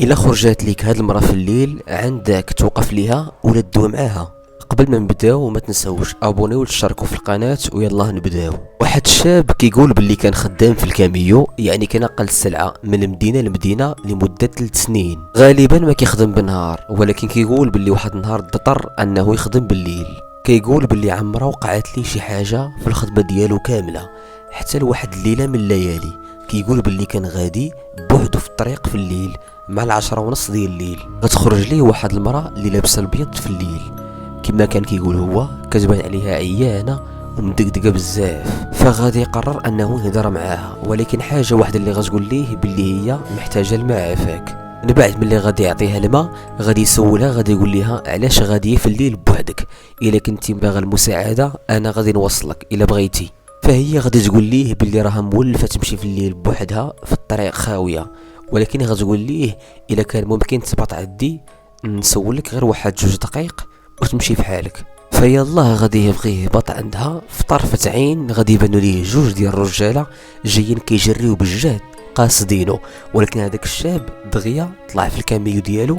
الا خرجت ليك هاد المرة في الليل عندك توقف ليها ولا تدوي معاها. قبل ما نبداو ما تنساوش ابونيو وتشاركوا في القناة ويلا نبداو. واحد الشاب كيقول باللي كان خدام في الكاميو، يعني كينقل السلعة من مدينة لمدينة لمدة 3 سنين. غالبا ما كيخدم بالنهار، ولكن كيقول باللي واحد النهار اضطر انه يخدم بالليل. كيقول باللي عمره وقعت لي شي حاجة في الخدمة ديالو كاملة، حتى لواحد الليلة من الليالي كيقول باللي كان غادي بوحدو في الطريق في الليل مع 10:30 ديال الليل. غتخرج ليه واحد المرأة اللي لابسه البيض في الليل، كما كان كيقول هو كتبان عليها عيانة ومدقدقه بزاف. فغادي يقرر انه يهضر معاها، ولكن حاجه واحده اللي غتقول ليه باللي هي محتاجه الماء عافاك. من بعد ملي غادي يعطيها الماء غادي يسولها، غادي يقول لها علاش غادي في الليل بوحدك، الا كنتي باغا المساعده انا غادي نوصلك الا بغيتي. فهي غادي تقول ليه باللي راها مولفه تمشي في الليل بوحدها في الطريق خاويه، ولكن غتقول ليه الا كان ممكن تبط عندي نسولك غير واحد 2 دقائق وتمشي في حالك. فيلا غادي يبغي يهبط عندها، في طرفة عين غادي يبانو ليه 2 ديال الرجاله جايين كيجريو بالجهد قاصدينو، ولكن هذاك الشاب دغيا طلع في الكاميو ديالو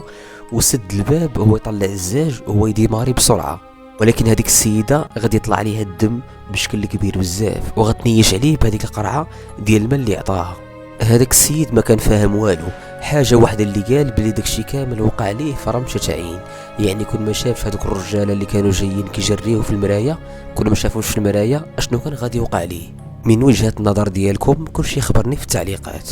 وسد الباب وهو يطلع الزاج وهو يديماري بسرعه. ولكن هذيك السيده غادي يطلع عليها الدم بشكل كبير بزاف، وغتنيش عليه بهذيك القرعه ديال الماء اللي عطاها. هذاك السيد ما كان فاهم والو، حاجه واحده اللي قال بلي داكشي كامل وقع ليه في رمشة عين. يعني كل ما شاف هذوك الرجاله اللي كانوا جايين كيجريوه في المرايه، كل ما شافوش في المرايه اشنو كان غادي يوقع ليه. من وجهة النظر ديالكم كلشي خبرني في التعليقات.